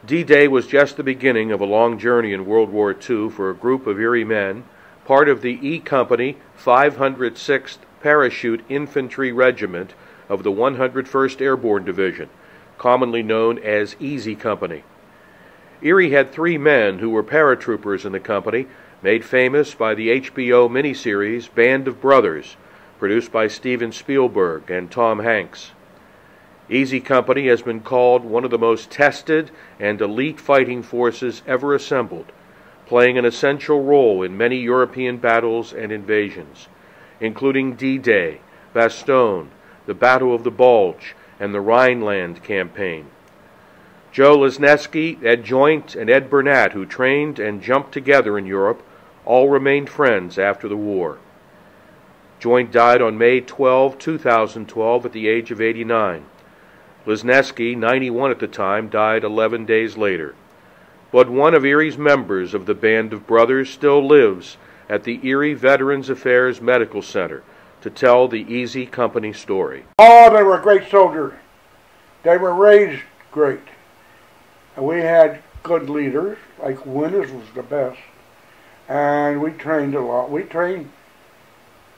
D-Day was just the beginning of a long journey in World War II for a group of Erie men, part of the E Company 506th Parachute Infantry Regiment of the 101st Airborne Division, commonly known as Easy Company. Erie had 3 men who were paratroopers in the company, made famous by the HBO miniseries Band of Brothers, produced by Steven Spielberg and Tom Hanks. Easy Company has been called one of the most tested and elite fighting forces ever assembled, playing an essential role in many European battles and invasions, including D-Day, Bastogne, the Battle of the Bulge, and the Rhineland Campaign. Joe Lesniewski, Ed Joint, and Ed Bernat, who trained and jumped together in Europe, all remained friends after the war. Joint died on May 12, 2012 at the age of 89. Lesniewski, 91 at the time, died 11 days later. But one of Erie's members of the Band of Brothers still lives at the Erie Veterans Affairs Medical Center to tell the Easy Company story. Oh, they were great soldiers. They were raised great. And we had good leaders, like Winters was the best. And we trained a lot.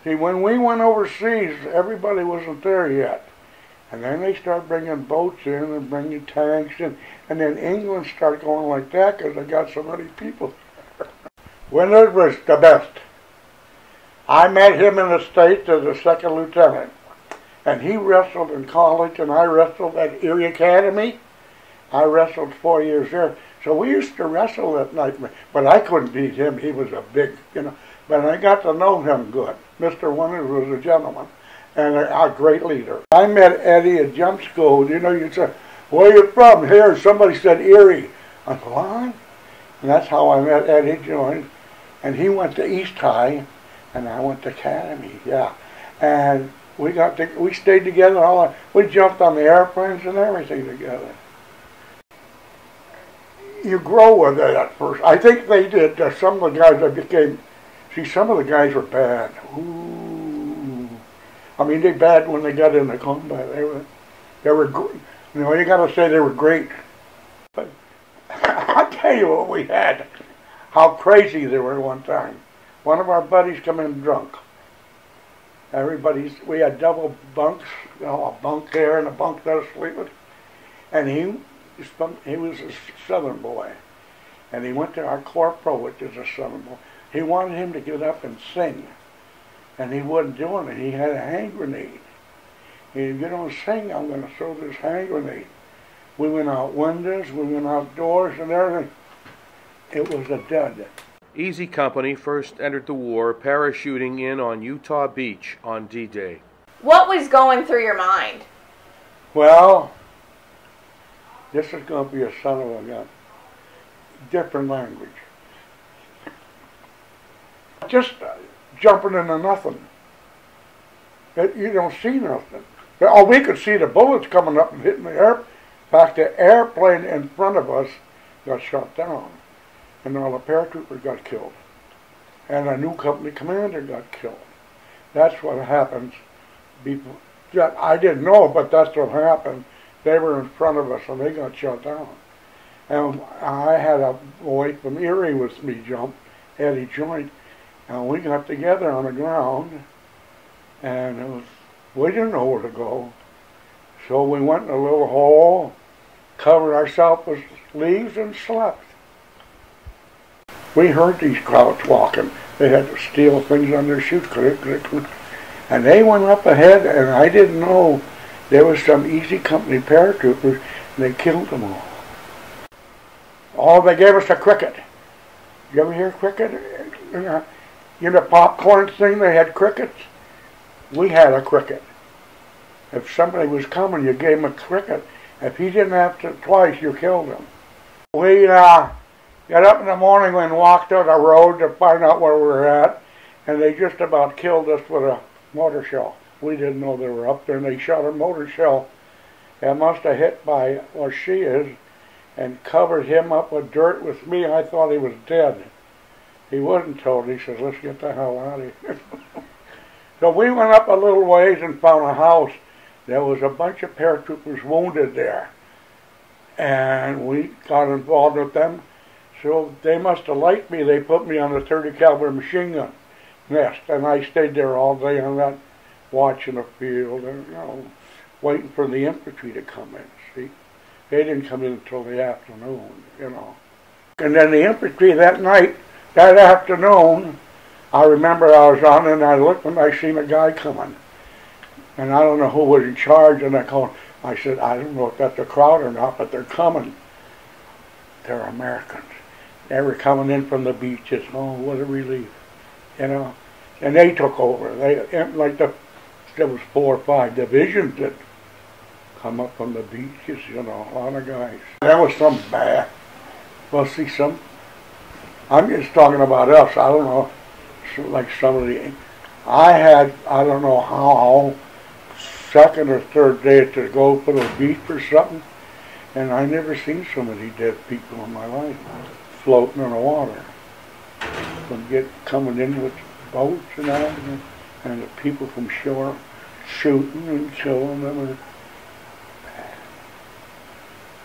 See, when we went overseas, everybody wasn't there yet. And then they started bringing boats in and bringing tanks in. And then England started going like that because they got so many people. Winters was the best. I met him in the States as a 2nd lieutenant. And he wrestled in college and I wrestled at Erie Academy. I wrestled 4 years there. So we used to wrestle at night. But I couldn't beat him. He was a big, But I got to know him good. Mr. Winters was a gentleman and a great leader. I met Eddie at jump school. You'd say, where are you from? Here. Somebody said Erie. I said, what? And that's how I met Eddie Joint. And he went to East High, and I went to Academy, yeah. And we stayed together. We jumped on the airplanes and everything together. You grow with it at first. I think they did. Some of the guys that became, some of the guys were bad. Ooh. I mean, they bad when they got into combat. They were great. You got to say they were great. But I'll tell you what we had. How crazy they were one time. One of our buddies come in drunk. We had double bunks, a bunk there and a bunk there to sleep with. And he was a Southern boy. And he went to our corporal, which is a Southern boy. He wanted him to get up and sing. And he wasn't doing it. He had a hand grenade. He said, you don't sing, I'm going to throw this hand grenade. We went out windows, we went outdoors and everything. It was a dud. Easy Company first entered the war parachuting in on Utah Beach on D-Day. What was going through your mind? Well, this is going to be a son of a gun. Different language. Just jumping into nothing. You don't see nothing. Oh, we could see the bullets coming up and hitting the air. In fact, the airplane in front of us got shot down. And all the paratroopers got killed. And a new company commander got killed. That's what happens. I didn't know, but that's what happened. They were in front of us and they got shot down. And I had a boy from Erie with me jump, Eddie Joint, and we got together on the ground, and we didn't know where to go. So we went in a little hole, covered ourselves with leaves, and slept. We heard these crowds walking. They had to steal things on their shoes, and they went up ahead, and I didn't know there was some Easy Company paratroopers, and they killed them all. Oh, they gave us a cricket. You ever hear cricket? The popcorn thing, they had crickets. We had a cricket. If somebody was coming, you gave him a cricket. If he didn't have to twice, you killed him. We got up in the morning and walked out the road to find out where we were at, and they just about killed us with a mortar shell. We didn't know they were up there, and they shot a mortar shell. It must have hit by where she is and covered him up with dirt with me. I thought he was dead. He wasn't told. He says, let's get the hell out of here. So we went up a little ways and found a house. There was a bunch of paratroopers wounded there. and we got involved with them. So they must have liked me. They put me on a 30 caliber machine gun nest, and I stayed there all day on that, watching the field and, you know, waiting for the infantry to come in. See, they didn't come in until the afternoon, you know. And then the infantry that night, that afternoon, I remember I was on and I looked and I seen a guy coming. And I don't know who was in charge, and I said, I don't know if that's a crowd or not, but they're coming. They're Americans. They were coming in from the beaches. Oh, what a relief, you know. And they took over. There was 4 or 5 divisions that come up from the beaches, you know, a lot of guys. That was some bad. Well, see, I'm just talking about us. I don't know, like some of the, I don't know how, second or third day to go for the beach or something, and I never seen so many dead people in my life floating in the water. Coming in with boats and all, and the people from shore shooting and killing them.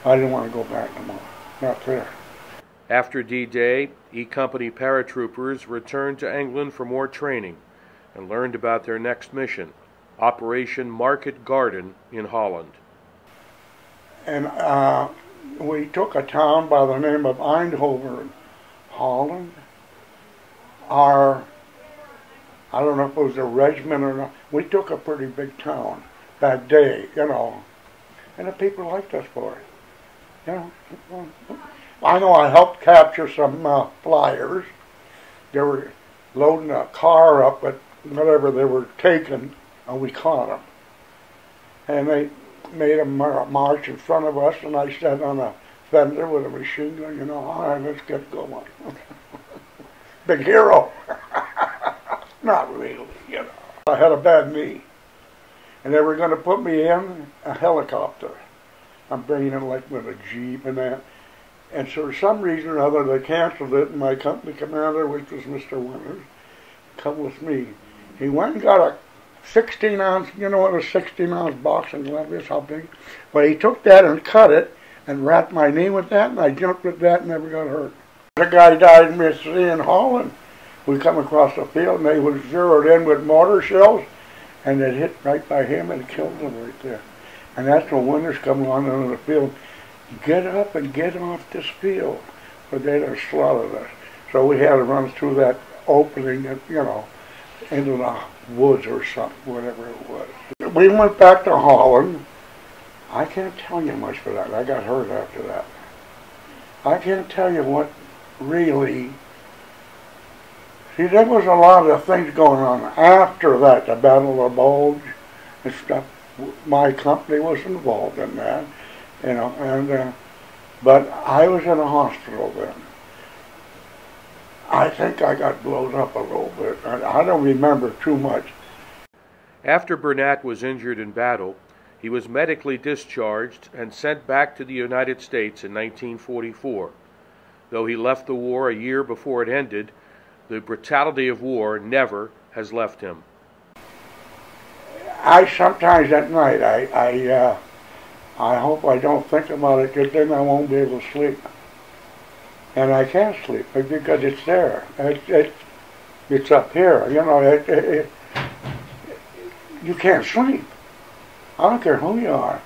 I didn't want to go back no more. Not there. After D-Day, E Company paratroopers returned to England for more training and learned about their next mission, Operation Market Garden in Holland. And we took a town by the name of Eindhoven, Holland. I don't know if it was a regiment or not. We took a pretty big town that day, you know, and the people liked us for it. You know, I know I helped capture some flyers. They were loading a car up at whatever they were taking, and we caught them. And they made them march in front of us, and I sat on a fender with a machine gun, you know, all right, let's get going. Big hero. Not really, you know. I had a bad knee, and they were going to put me in a helicopter. I'm bringing in like with a Jeep and that. And so for some reason or other, they canceled it, and my company commander, which was Mr. Winters, come with me. He went and got a 16-ounce, you know what a 16-ounce boxing glove is, how big? But he took that and cut it and wrapped my knee with that, and I jumped with that and never got hurt. The guy died in Mississippi in Holland. We come across the field, and they was zeroed in with mortar shells, and it hit right by him and killed him right there. And that's when Winters come on into the field. Get up and get off this field, but they'd have slaughtered us. So we had to run through that opening, you know, into the woods or something, whatever it was. We went back to Holland. I can't tell you much for that. I got hurt after that. I can't tell you what really. See, there was a lot of things going on after that, the Battle of Bulge and stuff. My company was involved in that, you know, and but I was in a hospital then. I think I got blown up a little bit. I don't remember too much. After Bernat was injured in battle, he was medically discharged and sent back to the United States in 1944. Though he left the war a year before it ended, the brutality of war never has left him. I sometimes at night, I hope I don't think about it, because then I won't be able to sleep. And I can't sleep because it's there. It's up here. You know, you can't sleep. I don't care who you are.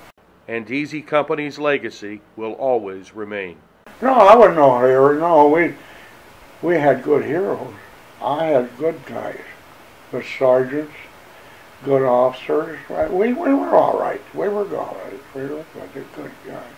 And Easy Company's legacy will always remain. No, I wasn't no hero. No, we had good heroes. I had good guys, good sergeants, good officers. We were all right. We were all right. We were good guys.